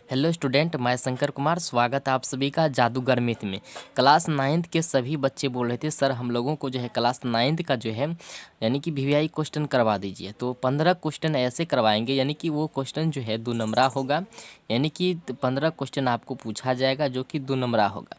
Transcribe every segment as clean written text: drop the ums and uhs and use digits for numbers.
Hello student, मैं शंकर कुमार। स्वागत है आप सभी का जादूगर मिथ में। क्लास 9th के सभी बच्चे बोल रहे थे सर हम लोगों को जो है क्लास 9th का जो है यानी कि वीवीआई क्वेश्चन करवा दीजिए। तो 15 क्वेश्चन ऐसे करवाएंगे, यानी कि वो क्वेश्चन जो है 2 नंबरा होगा, यानी कि 15 क्वेश्चन आपको पूछा जाएगा जो कि 2 नंबरा होगा,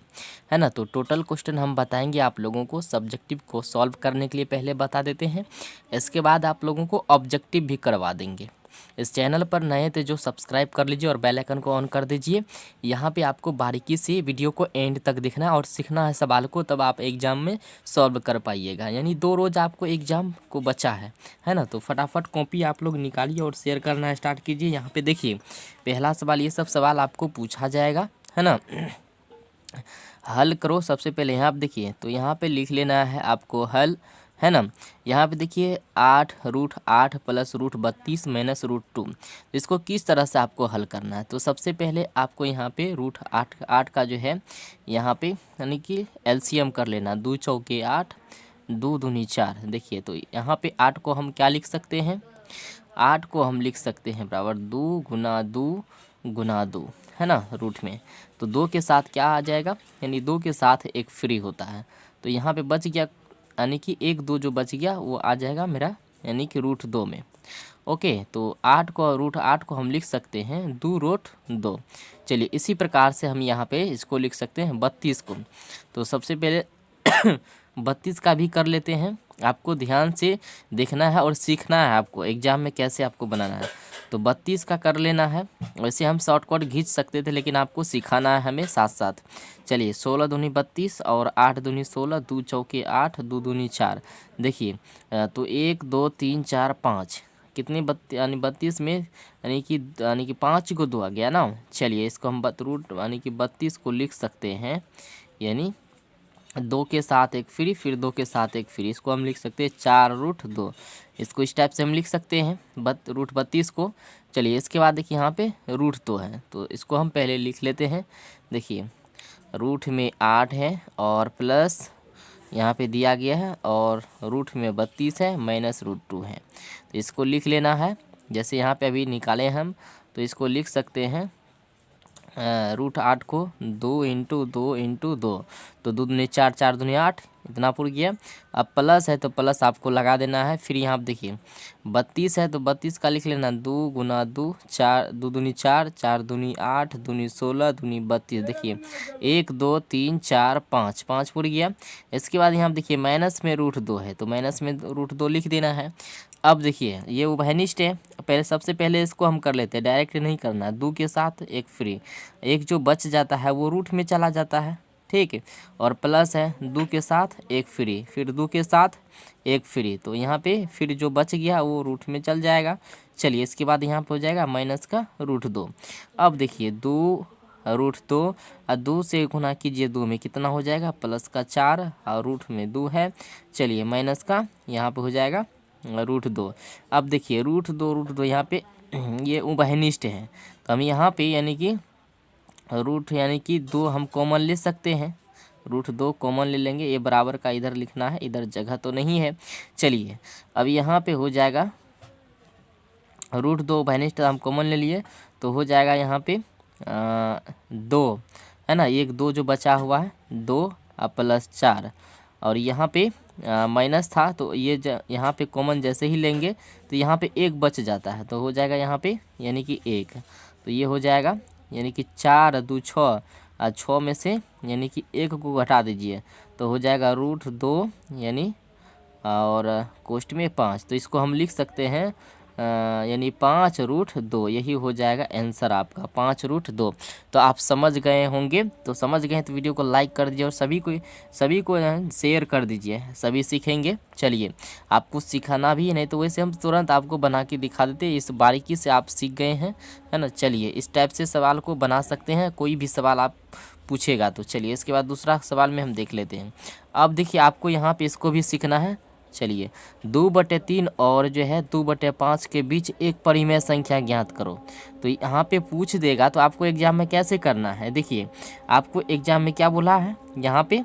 है ना। तो टोटल क्वेश्चन हम बताएंगे आप लोगों को। सब्जेक्टिव को सॉल्व करने के लिए पहले बता देते हैं, इसके बाद आप लोगों को ऑब्जेक्टिव भी करवा देंगे। इस चैनल पर नए थे जो सब्सक्राइब कर लीजिए और बेल आइकन को ऑन कर दीजिए। यहाँ पे आपको बारीकी से वीडियो को एंड तक देखना है और सीखना है सवाल को, तब आप एग्जाम में सॉल्व कर पाइएगा। यानी 2 रोज़ आपको एग्जाम को बचा है ना। तो फटाफट कॉपी आप लोग निकालिए और शेयर करना स्टार्ट कीजिए। यहाँ पे देखिए पहला सवाल, ये सब सवाल आपको पूछा जाएगा, है ना। हल करो। सबसे पहले यहाँ पे देखिए, तो यहाँ पे लिख लेना है आपको हल, है ना। यहाँ पे देखिए 8√8 प्लस √32 माइनस √2, इसको किस तरह से आपको हल करना है। तो सबसे पहले आपको यहाँ पे √8 का जो है यहाँ पे यानी कि एलसीएम कर लेना। 2 चौके 8, 2 दूनी 4। देखिए तो यहाँ पे 8 को हम क्या लिख सकते हैं, 8 को हम लिख सकते हैं बराबर 2 गुना 2 गुना 2, है ना, रूट में। तो 2 के साथ क्या आ जाएगा, यानी 2 के साथ एक फ्री होता है। तो यहाँ पे बच गया, यानी कि 1 2 जो बच गया वो आ जाएगा मेरा यानी कि √2 में। ओके, तो 8 को √8 को हम लिख सकते हैं 2√2। चलिए इसी प्रकार से हम यहाँ पे इसको लिख सकते हैं 32 को। तो सबसे पहले 32 का भी कर लेते हैं। आपको ध्यान से देखना है और सीखना है आपको एग्जाम में कैसे आपको बनाना है। तो 32 का कर लेना है। वैसे हम शॉर्टकट खींच सकते थे, लेकिन आपको सिखाना है हमें साथ साथ। चलिए 16 दूनी 32 और 8 दूनी 16, 2 चौके 8, 2 दूनी 4। देखिए तो 1 2 3 4 5 कितनी यानी 32 में यानी कि 5 को 2 आ गया ना। चलिए इसको हम रूट यानी कि 32 को लिख सकते हैं, यानी 2 के साथ एक फ्री, फिर 2 के साथ एक फ्री। इसको हम लिख सकते हैं 4√2। इसको इस टाइप से हम लिख सकते हैं √32 को। चलिए इसके बाद देखिए यहाँ पे √2 है, तो इसको हम पहले लिख लेते हैं। देखिए रूट में 8 है और प्लस यहाँ पे दिया गया है, और रूट में 32 है माइनस √2 है। तो इसको लिख लेना है। जैसे यहाँ पे अभी निकाले हम, तो इसको लिख सकते हैं √8 को 2 × 2 × 2, तो 2 दूनी 4, 4 दूनी 8, इतना पुर गया। अब प्लस है तो प्लस आपको लगा देना है। फिर यहाँ पे देखिए 32 है तो 32 का लिख लेना 2 गुना 2, 4 2 दूनी 4, 4 दूनी 8, दूनी 16, दूनी 32। देखिए 1 2 3 4 5, 5 पुर गया। इसके बाद यहाँ पे देखिए माइनस में √2 है, तो माइनस में √2 लिख देना है। अब देखिए ये उभयनिष्ठ है, पहले सबसे पहले इसको हम कर लेते हैं, डायरेक्ट नहीं करना। 2 के साथ एक फ्री, एक जो बच जाता है वो रूट में चला जाता है, ठीक है। और प्लस है 2 के साथ एक फ्री, फिर 2 के साथ एक फ्री, तो यहाँ पे फिर जो बच गया वो रूट में चल जाएगा। चलिए इसके बाद यहाँ पे हो जाएगा माइनस का √2। अब देखिए 2√2 और 2 से गुना कीजिए 2 में कितना हो जाएगा, प्लस का 4 और रूट में 2 है। चलिए माइनस का यहाँ पे हो जाएगा √2। अब देखिए √2 यहाँ पे ये उभयनिष्ठ है, तो हम यहाँ पे यानी कि रूट यानी कि 2 हम कॉमन ले सकते हैं। √2 कॉमन ले लेंगे, ये बराबर का इधर लिखना है, इधर जगह तो नहीं है। चलिए अब यहाँ पे हो जाएगा √2 उभयनिष्ठ हम कॉमन ले लिए, तो हो जाएगा यहाँ पे 2, है ना। एक 2 जो बचा हुआ है 2 प्लस 4, और यहाँ पे माइनस था, तो ये यहाँ पे कॉमन जैसे ही लेंगे तो यहाँ पे 1 बच जाता है, तो हो जाएगा यहाँ पे यानी कि 1। तो ये हो जाएगा यानी कि 4 2 6, और 6 में से यानी कि 1 को घटा दीजिए, तो हो जाएगा √2 यानी और कोष्ट में 5। तो इसको हम लिख सकते हैं यानी 5√2, यही हो जाएगा आंसर आपका 5√2। तो आप समझ गए होंगे, तो समझ गए तो वीडियो को लाइक कर दीजिए और सभी को शेयर कर दीजिए, सभी सीखेंगे। चलिए आपको सिखाना भी है, नहीं तो वैसे हम तुरंत आपको बना के दिखा देते, इस बारीकी से आप सीख गए हैं, है ना। चलिए इस टाइप से सवाल को बना सकते हैं, कोई भी सवाल आप पूछेगा तो। चलिए इसके बाद दूसरा सवाल में हम देख लेते हैं। अब देखिए आपको यहाँ पे इसको भी सीखना है। चलिए 2/3 और जो है 2/5 के बीच एक परिमेय संख्या ज्ञात करो। तो यहाँ पे पूछ देगा, तो आपको एग्जाम में कैसे करना है। देखिए आपको एग्जाम में क्या बोला है यहाँ पे,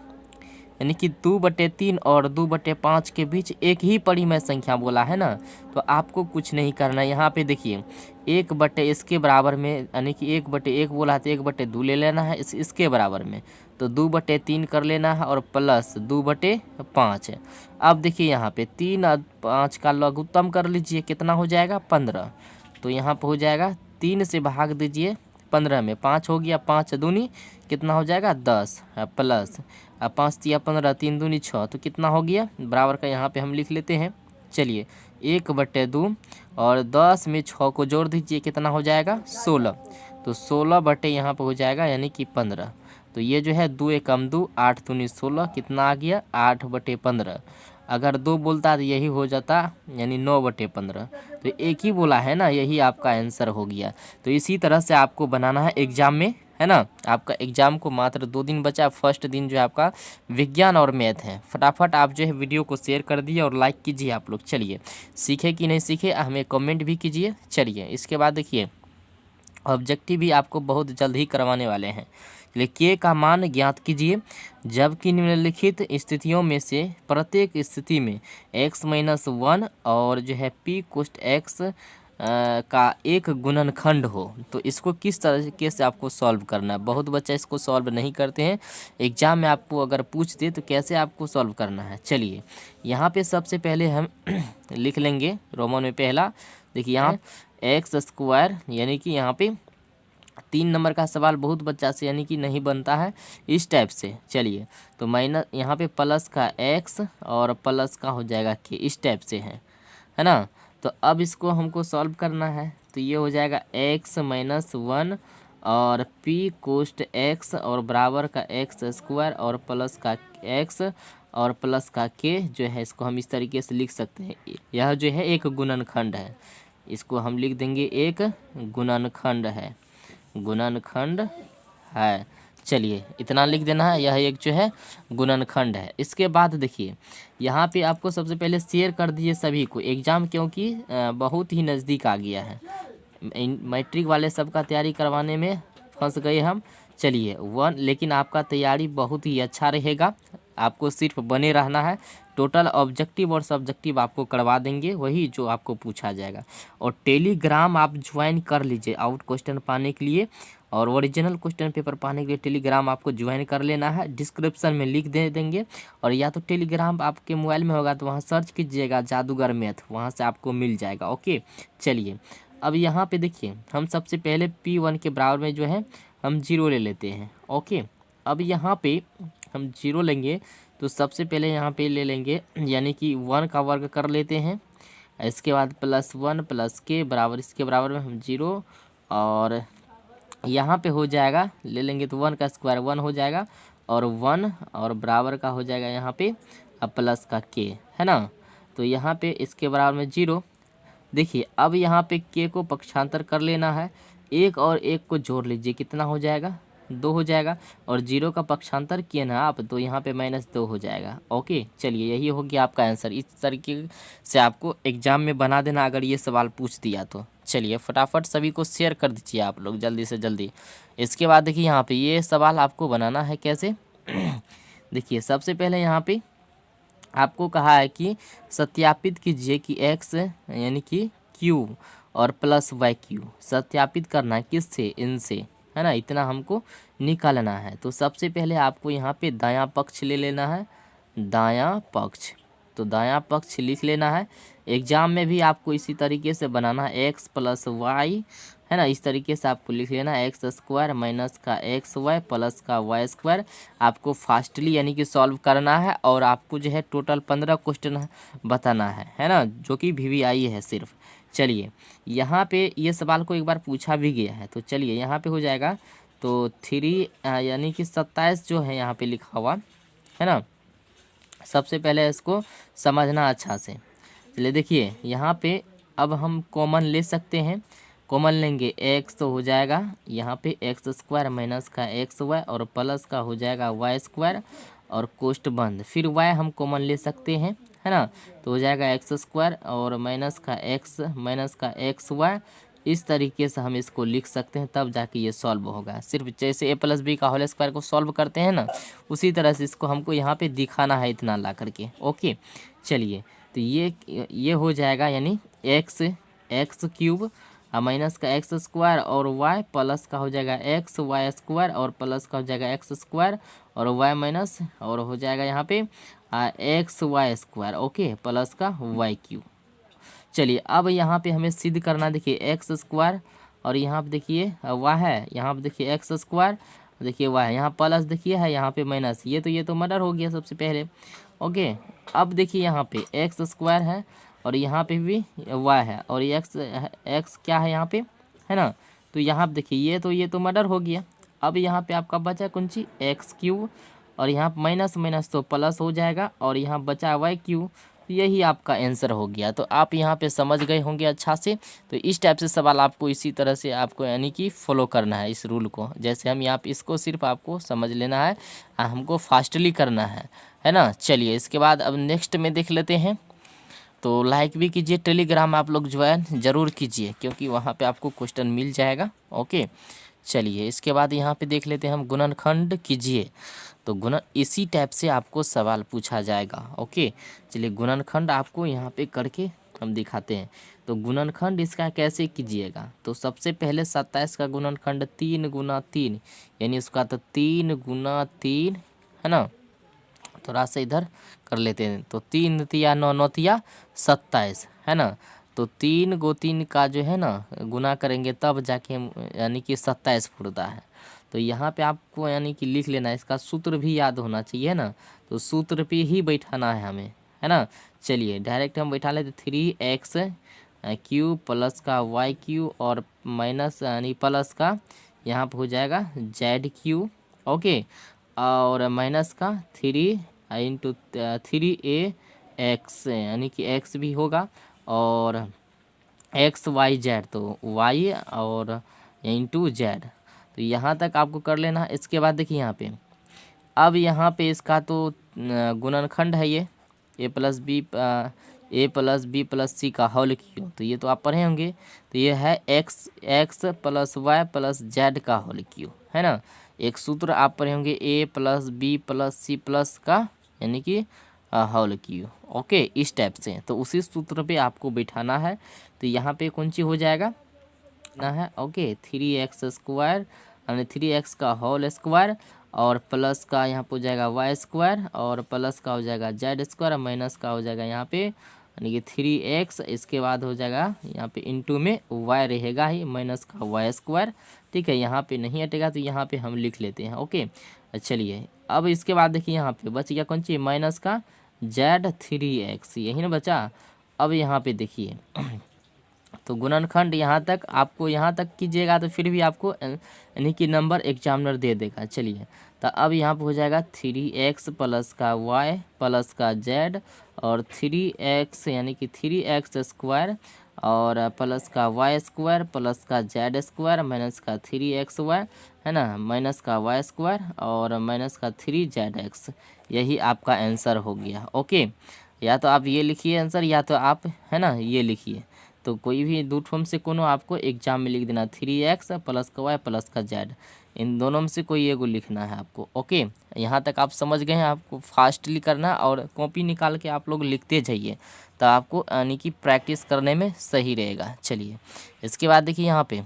यानी कि 2/3 और 2/5 के बीच एक ही परिमेय संख्या बोला है ना, तो आपको कुछ नहीं करना है। यहाँ पे देखिए 1/, इसके बराबर में, यानी कि 1/1 बोला तो 1/2 ले लेना है इसके बराबर में, तो 2/3 कर लेना है और प्लस 2/5। अब देखिए यहाँ पे 3 और 5 का लघुत्तम कर लीजिए, कितना हो जाएगा 15। तो यहाँ पे हो जाएगा 3 से भाग दीजिए 15 में, 5 हो गया, 5 दूनी कितना हो जाएगा 10, प्लस 5 तिया 15, 3 दूनी 6, तो कितना हो गया बराबर का यहाँ पे हम लिख लेते हैं। चलिए 1/2 और 10 में 6 को जोड़ दीजिए, कितना हो जाएगा 16, तो 16 यहाँ पे हो जाएगा यानी कि 15। तो ये जो है 2 एकम 2, 8 दूनी 16, कितना आ गया 8/15। अगर 2 बोलता तो यही हो जाता, यानी 9/15। तो एक ही बोला है ना, यही आपका आंसर हो गया। तो इसी तरह से आपको बनाना है एग्जाम में, है ना। आपका एग्जाम को मात्र 2 दिन बचा, फर्स्ट दिन जो है आपका विज्ञान और मैथ है। फटाफट आप जो है वीडियो को शेयर कर दिए और लाइक कीजिए आप लोग। चलिए सीखे कि नहीं सीखे हमें कमेंट भी कीजिए। चलिए इसके बाद देखिए ऑब्जेक्टिव भी आपको बहुत जल्द ही करवाने वाले हैं। चलिए के का मान ज्ञात कीजिए जबकि निम्नलिखित स्थितियों में से प्रत्येक स्थिति में x-1 और जो है p कोष्ट x का एक गुणनखंड हो, तो इसको किस तरीके से आपको सॉल्व करना है। बहुत बच्चे इसको सॉल्व नहीं करते हैं, एग्जाम में आपको अगर पूछ दे तो कैसे आपको सॉल्व करना है। चलिए यहाँ पे सबसे पहले हम लिख लेंगे रोमन में पहला। देखिए यहाँ x² यानी कि यहाँ पे 3 नंबर का सवाल बहुत बच्चा से यानी कि नहीं बनता है इस टाइप से। चलिए तो माइनस यहाँ पे प्लस का x और प्लस का हो जाएगा k, इस टाइप से है ना। तो अब इसको हमको सॉल्व करना है, तो ये हो जाएगा x-1 और p कोष्ट x और बराबर का x² और प्लस का x और प्लस का k जो है, इसको हम इस तरीके से लिख सकते हैं। यह जो है एक गुणनखंड है, इसको हम लिख देंगे एक गुणनखंड है, गुणनखंड है। चलिए इतना लिख देना है, यह एक जो है गुणनखंड है। इसके बाद देखिए यहाँ पे आपको सबसे पहले शेयर कर दीजिए सभी को एग्जाम, क्योंकि बहुत ही नज़दीक आ गया है। मैट्रिक वाले सबका तैयारी करवाने में फंस गए हम। चलिए 1, लेकिन आपका तैयारी बहुत ही अच्छा रहेगा, आपको सिर्फ बने रहना है। टोटल ऑब्जेक्टिव और सब्जेक्टिव आपको करवा देंगे, वही जो आपको पूछा जाएगा। और टेलीग्राम आप ज्वाइन कर लीजिए आउट क्वेश्चन पाने के लिए, और ओरिजिनल क्वेश्चन पेपर पाने के लिए टेलीग्राम आपको ज्वाइन कर लेना है। डिस्क्रिप्शन में लिख दे देंगे, और या तो टेलीग्राम आपके मोबाइल में होगा तो वहाँ सर्च कीजिएगा जादूगर मैथ, वहाँ से आपको मिल जाएगा। ओके चलिए अब यहाँ पे देखिए हम सबसे पहले P1 के बराबर में जो है हम 0 ले लेते हैं। ओके अब यहाँ पे हम 0 लेंगे तो सबसे पहले यहाँ पे ले लेंगे, यानी कि 1 का वर्ग कर लेते हैं। इसके बाद +1 + k बराबर, इसके बराबर में हम 0, और यहाँ पे हो जाएगा ले लेंगे तो 1 का स्क्वायर 1 हो जाएगा, और 1 और बराबर का हो जाएगा यहाँ पे प्लस का k, है ना। तो यहाँ पे इसके बराबर में 0। देखिए अब यहाँ पे k को पक्षांतर कर लेना है, 1 और 1 को जोड़ लीजिए, कितना हो जाएगा 2 हो जाएगा, और 0 का पक्षांतर किए ना आप तो यहाँ पे -2 हो जाएगा। ओके चलिए यही हो गया आपका आंसर। इस तरीके से आपको एग्जाम में बना देना अगर ये सवाल पूछ दिया तो। चलिए फटाफट सभी को शेयर कर दीजिए आप लोग जल्दी से जल्दी। इसके बाद देखिए यहाँ पे ये सवाल आपको बनाना है कैसे। देखिए सबसे पहले यहाँ पे आपको कहा है कि सत्यापित कीजिए कि x यानी कि q और +yq सत्यापित करना है किससे, इनसे, है ना। इतना हमको निकालना है। तो सबसे पहले आपको यहाँ पे दायां पक्ष ले लेना है, दायां पक्ष, तो दायां पक्ष लिख लेना है। एग्जाम में भी आपको इसी तरीके से बनाना है, x + y, है ना। इस तरीके से आपको लिख लेना है x² - का xy प्लस का y²। आपको फास्टली यानी कि सॉल्व करना है, और आपको जो है टोटल 15 क्वेश्चन बताना है ना, जो कि VVI है सिर्फ। चलिए यहाँ पे ये सवाल को एक बार पूछा भी गया है, तो चलिए यहाँ पे हो जाएगा तो 3 यानी कि 27 जो है यहाँ पे लिखा हुआ, है ना। सबसे पहले इसको समझना अच्छा से। चलिए देखिए यहाँ पे अब हम कॉमन ले सकते हैं, कॉमन लेंगे x तो हो जाएगा यहाँ पे x² - का xy और प्लस का हो जाएगा y² और कोष्ठ बंद, फिर y हम कॉमन ले सकते हैं, है ना। तो हो जाएगा x² और -का x - का xy इस तरीके से हम इसको लिख सकते हैं, तब जाके ये सॉल्व होगा। सिर्फ जैसे ए प्लस बी का होल स्क्वायर को सॉल्व करते हैं ना, उसी तरह से इसको हमको यहाँ पे दिखाना है इतना ला करके। ओके चलिए, तो ये हो जाएगा, यानी एक्स क्यूब माइनस का एक्स स्क्वायर और वाई प्लस का हो जाएगा एक्स वाई स्क्वायर और प्लस का हो जाएगा एक्स स्क्वायर और वाई माइनस और हो जाएगा यहाँ पे x y square. Okay plus का वाई क्यूब। चलिए अब यहाँ पे हमें सिद्ध करना, देखिए एक्स स्क्वायर और यहाँ पे देखिए वाई है, यहाँ पे देखिए एक्स स्क्वायर, देखिए वाई है, यहाँ प्लस देखिए है, यहाँ पे माइनस, ये तो मर्डर हो गया सबसे पहले। ओके अब देखिए यहाँ पे एक्स स्क्वायर है और यहाँ पे भी वाई है और एक्स क्या है यहाँ पे, है ना। तो यहाँ पे देखिए ये तो मर्डर हो गया। अब यहाँ पे आपका बचा कौन सी, एक्स क्यूब और यहाँ पे माइनस माइनस तो प्लस हो जाएगा और यहाँ बचा वाई क्यूब। तो यही आपका आंसर हो गया। तो आप यहाँ पे समझ गए होंगे अच्छा से। तो इस टाइप से सवाल आपको इसी तरह से आपको यानी कि फॉलो करना है इस रूल को, जैसे हम यहाँ पे इसको सिर्फ आपको समझ लेना है, हमको फास्टली करना है ना। चलिए इसके बाद अब नेक्स्ट में देख लेते हैं। तो लाइक भी कीजिए, टेलीग्राम आप लोग ज्वाइन ज़रूर कीजिए क्योंकि वहाँ पे आपको क्वेश्चन मिल जाएगा। ओके चलिए इसके बाद यहाँ पे देख लेते हैं हम, गुणनखंड कीजिए। तो गुणन इसी टाइप से आपको सवाल पूछा जाएगा। ओके चलिए गुणनखंड आपको यहाँ पे करके हम दिखाते हैं। तो गुणनखंड इसका कैसे कीजिएगा, तो सबसे पहले 27 का गुणनखंड 3 गुना 3, यानी उसका तो 3 गुना 3, है ना। थोड़ा सा इधर कर लेते हैं, तो 3 तिया 9 9 तिया 27, है ना। तो 3 गो 3 का जो है ना गुना करेंगे तब जाके हम यानी कि 27 फुटता है। तो यहाँ पे आपको यानी कि लिख लेना, इसका सूत्र भी याद होना चाहिए ना, तो सूत्र पे ही बैठाना है हमें, है ना। चलिए डायरेक्ट हम बैठा लेते 3x क्यू प्लस का वाई क्यू और माइनस यानी प्लस का यहाँ पे हो जाएगा जेड क्यू। ओके और माइनस का 3 इंटू 3a x यानी कि x भी होगा और एक्स वाई जेड, तो वाई और इंटू जेड। तो यहाँ तक आपको कर लेना। इसके बाद देखिए यहाँ पे, अब यहाँ पे इसका तो गुणनखंड है ये ए प्लस बी प्लस सी का होल क्यूब, तो ये तो आप पढ़े होंगे। तो ये है X plus Y plus Z का होल क्यूब, है ना। एक सूत्र आप पढ़े होंगे A plus B plus C plus का यानी कि होल क्यूब। ओके इस टाइप से, तो उसी सूत्र पे आपको बैठाना है। तो यहाँ पे कौन सी हो जाएगा ना है, ओके 3x स्क्वायर यानी 3x का होल स्क्वायर और प्लस का यहाँ पे हो जाएगा वाई स्क्वायर और प्लस का हो जाएगा जेड स्क्वायर, माइनस का हो जाएगा यहाँ पे यानी कि 3x, इसके बाद हो जाएगा यहाँ पे इंटू में y रहेगा ही माइनस का वाई स्क्वायर। ठीक है, यहाँ पे नहीं हटेगा तो यहाँ पे हम लिख लेते हैं। ओके चलिए अब इसके बाद देखिए यहाँ पे बच गया कौन सी, माइनस का जेड 3x, यही ना बचा। अब यहाँ पे देखिए तो गुणनखंड यहाँ तक आपको यहाँ तक कीजिएगा तो फिर भी आपको यानी कि नंबर एग्जामिनर दे देगा। चलिए तो अब यहाँ पे हो जाएगा 3x प्लस का y प्लस का z और 3x यानी कि 3x स्क्वायर और प्लस का वाई स्क्वायर प्लस का जेड स्क्वायर माइनस का 3xy, है ना, माइनस का वाई स्क्वायर और माइनस का 3zx। यही आपका आंसर हो गया। ओके या तो आप ये लिखिए आंसर या तो आप है ना ये लिखिए, तो कोई भी दो फॉर्म से कोनो आपको एग्जाम में लिख देना 3x प्लस का वाई प्लस का जेड, इन दोनों में से कोई एगो लिखना है आपको। ओके यहाँ तक आप समझ गए हैं, आपको फास्टली करना और कॉपी निकाल के आप लोग लिखते जाइए, तो आपको यानी कि प्रैक्टिस करने में सही रहेगा। चलिए इसके बाद देखिए यहाँ पे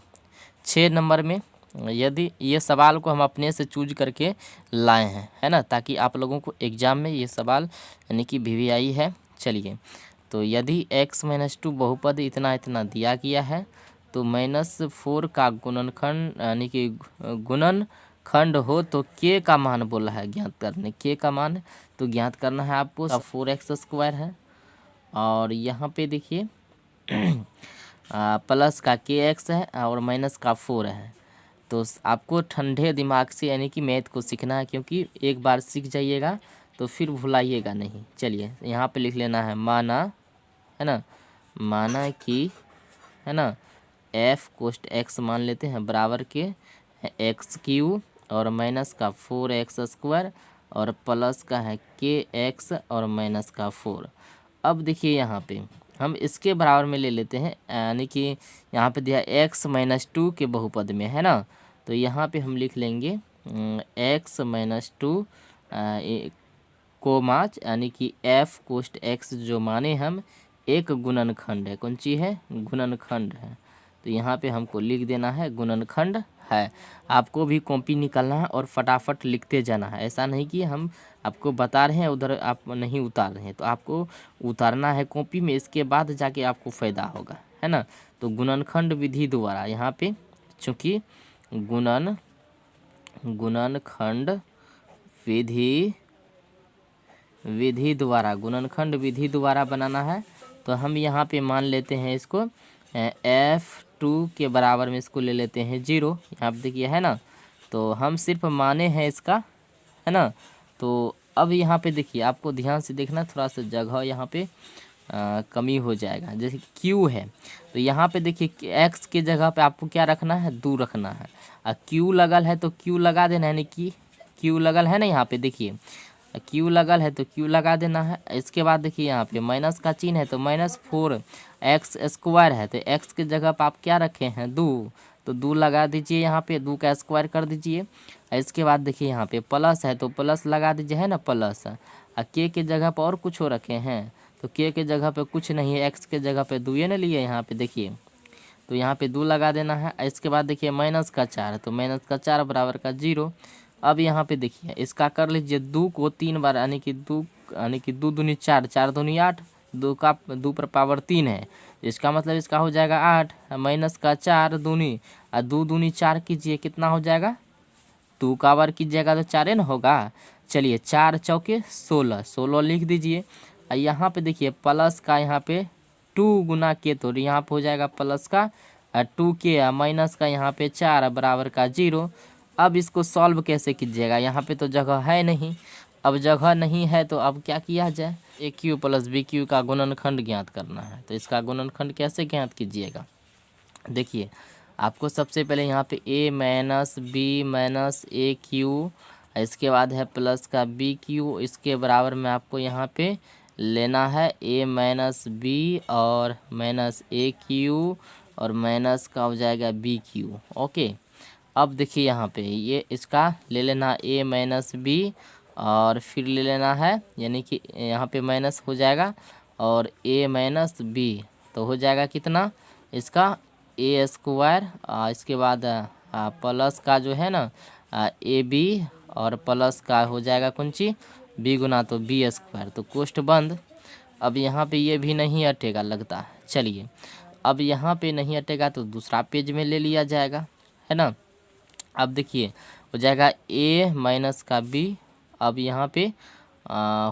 6 नंबर में, यदि ये सवाल को हम अपने से चूज करके लाए हैं, है ना, ताकि आप लोगों को एग्ज़ाम में ये सवाल यानी कि VVI है। चलिए तो यदि x - 2 बहुपद इतना इतना दिया गया है तो -4 का गुणनखंड यानी कि गुणनखंड हो तो k का मान बोला है ज्ञात करने, k का मान तो ज्ञात करना है आपको। 4x स्क्वायर है और यहाँ पे देखिए प्लस का kx है और माइनस का 4 है। तो आपको ठंडे दिमाग से यानी कि मैथ को सीखना है, क्योंकि एक बार सीख जाइएगा तो फिर भुलाइएगा नहीं। चलिए यहाँ पे लिख लेना है माना, है ना, माना कि, है ना, f कोष्ट x मान लेते हैं बराबर के एक्स क्यू और माइनस का 4x स्क्वायर और प्लस का है kx और माइनस का 4। अब देखिए यहाँ पे हम इसके बराबर में ले लेते हैं, यानी कि यहाँ पे दिया x-2 के बहुपद में, है ना। तो यहाँ पे हम लिख लेंगे x-2 कोमा, यानी कि f कोष्ट x जो माने हम एक गुणनखंड है। कौन चीज़ है? गुणनखंड है। तो यहाँ पे हमको लिख देना है गुणनखंड है। आपको भी कॉपी निकालना है और फटाफट लिखते जाना है। ऐसा नहीं कि हम आपको बता रहे हैं उधर आप नहीं उतार रहे हैं, तो आपको उतारना है कॉपी में, इसके बाद जाके आपको फ़ायदा होगा, है ना। तो गुणनखंड विधि द्वारा यहाँ पे चूँकि गुणनखंड गुणनखंड विधि द्वारा बनाना है। तो हम यहाँ पे मान लेते हैं इसको F2 के बराबर में इसको ले लेते हैं 0। यहाँ पे देखिए, है ना। तो हम सिर्फ माने हैं इसका, है ना। तो अब यहाँ पे देखिए, आपको ध्यान से देखना, थोड़ा सा जगह यहाँ पे कमी हो जाएगा। जैसे Q है, तो यहाँ पे देखिए x के जगह पे आपको क्या रखना है? 2 रखना है। और Q लगल है तो Q लगा देना है, यानी कि Q लगल है ना, यहाँ पे देखिए Q लगल है तो Q लगा देना है। इसके बाद देखिए यहाँ पे माइनस का चिन्ह है तो -4x² है, तो x के जगह पर आप क्या रखे हैं? 2, तो 2 लगा दीजिए यहाँ पे, 2 का स्क्वायर कर दीजिए। इसके बाद देखिए यहाँ पे प्लस है तो प्लस लगा दीजिए, है ना, प्लस। और k के जगह पर और कुछ हो रखे हैं, तो k के जगह पे कुछ नहीं है, x के जगह पे 2 ये ना लिए यहाँ पे देखिए, तो यहाँ पे 2 लगा देना है। इसके बाद देखिए -4 है तो -4 बराबर का 0। अब यहाँ पे देखिए इसका कर लीजिए 2 को 3 बार, यानी कि 2 दूनी 4, 4 दूनी 8, 2 पर पावर 3 है, इसका मतलब इसका हो जाएगा 8। -4 दूनी और 2 दूनी 4 कीजिए, कितना हो जाएगा? 2 का बार कीजिएगा तो 4 ना होगा। चलिए 4 चौके 16, 16 लिख दीजिए। और यहाँ पे देखिए प्लस का यहाँ पे 2 गुना के, तो यहाँ पे हो जाएगा प्लस का 2 के, माइनस का यहाँ पे 4 बराबर का 0। अब इसको सॉल्व कैसे कीजिएगा? यहाँ पे तो जगह है नहीं, अब जगह नहीं है तो अब क्या किया जाए? AQ + BQ का गुणनखंड ज्ञात करना है। तो इसका गुणनखंड कैसे ज्ञात कीजिएगा? देखिए आपको सबसे पहले यहाँ पे A - B - AQ, इसके बाद है प्लस का BQ, इसके बराबर में आपको यहाँ पे लेना है A - B और -AQ और माइनस का हो जाएगा BQ। ओके, अब देखिए यहाँ पे ये इसका ले लेना A - B और फिर ले लेना है, यानी कि यहाँ पे माइनस हो जाएगा और A - B, तो हो जाएगा कितना इसका A²। इसके बाद प्लस का जो है ना AB और प्लस का हो जाएगा कौन सी B गुना, तो B², तो कोष्ठ बंद। अब यहाँ पे ये भी नहीं हटेगा लगता है। चलिए अब यहाँ पे नहीं हटेगा तो दूसरा पेज में ले लिया जाएगा, है ना। अब देखिए हो जाएगा A माइनस का B, अब यहाँ पे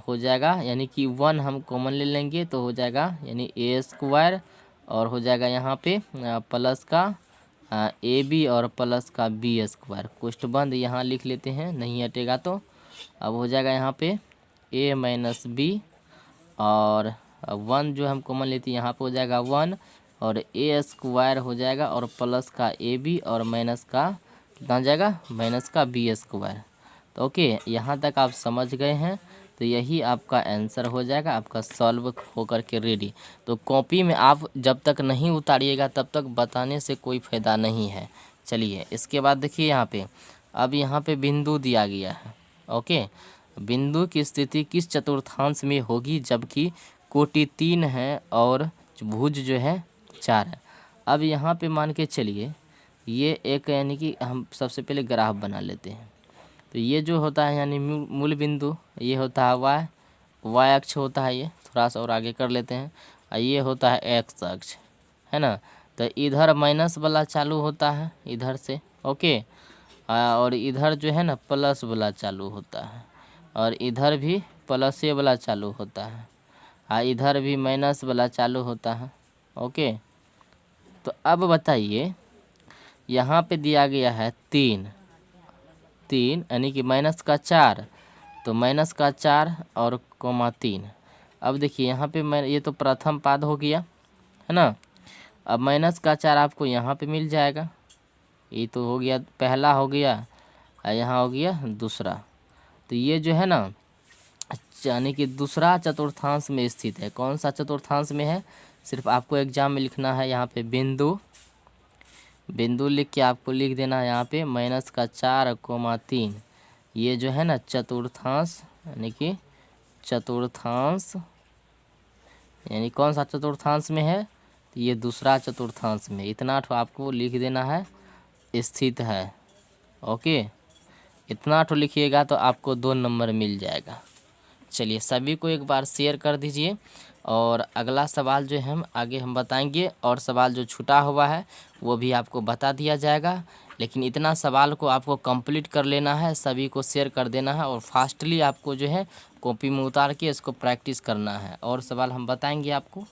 हो जाएगा, यानी कि 1 हम कॉमन ले लेंगे तो हो जाएगा, यानी A² और हो जाएगा यहाँ पे प्लस का AB और प्लस का B², कोष्ठ बंद। यहाँ लिख लेते हैं, नहीं हटेगा तो। अब हो जाएगा यहाँ पे A - B और 1 जो हम कॉमन लेते हैं यहाँ पे हो जाएगा 1 और A² हो जाएगा और प्लस का AB और माइनस का कितना हो जाएगा? माइनस का B²। तो ओके, यहाँ तक आप समझ गए हैं, तो यही आपका आंसर हो जाएगा, आपका सॉल्व होकर के रेडी। तो कॉपी में आप जब तक नहीं उतारिएगा तब तक बताने से कोई फ़ायदा नहीं है। चलिए इसके बाद देखिए यहाँ पे, अब यहाँ पे बिंदु दिया गया है। ओके, बिंदु की स्थिति किस चतुर्थांश में होगी जबकि कोटि 3 है और भुज जो है 4 है। अब यहाँ पे मान के चलिए ये एक, यानी कि हम सबसे पहले ग्राफ बना लेते हैं। तो ये जो होता है यानी मूल बिंदु, ये होता है y अक्ष होता है, ये थोड़ा सा और आगे कर लेते हैं, और ये होता है x अक्ष, है ना। तो इधर माइनस वाला चालू होता है इधर से, ओके, और इधर जो है ना प्लस वाला चालू होता है, और इधर भी प्लस वाला चालू होता है, और इधर भी माइनस वाला चालू होता है। ओके, तो अब बताइए यहाँ पे दिया गया है 3, यानी कि -4, तो -4 और -3। अब देखिए यहाँ पे ये तो प्रथम पाद हो गया, है ना। अब -4 आपको यहाँ पे मिल जाएगा, ये तो हो गया पहला हो गया, और यहाँ हो गया दूसरा। तो ये जो है ना, यानी कि दूसरा चतुर्थांश में स्थित है। कौन सा चतुर्थांश में है? सिर्फ आपको एग्जाम में लिखना है यहाँ पे बिंदु, बिंदु लिख के आपको लिख देना है यहाँ पे -4, 3। ये जो है ना चतुर्थांश, यानी कि चतुर्थांश, यानी कौन सा चतुर्थांश में है, तो ये दूसरा चतुर्थांश में, इतना ठो आपको लिख देना है स्थित है। ओके, इतना ठो लिखिएगा तो आपको 2 नंबर मिल जाएगा। चलिए सभी को एक बार शेयर कर दीजिए, और अगला सवाल जो है हम आगे हम बताएंगे, और सवाल जो छूटा हुआ है वो भी आपको बता दिया जाएगा। लेकिन इतना सवाल को आपको कंप्लीट कर लेना है, सभी को शेयर कर देना है, और फास्टली आपको जो है कॉपी में उतार के इसको प्रैक्टिस करना है, और सवाल हम बताएंगे आपको।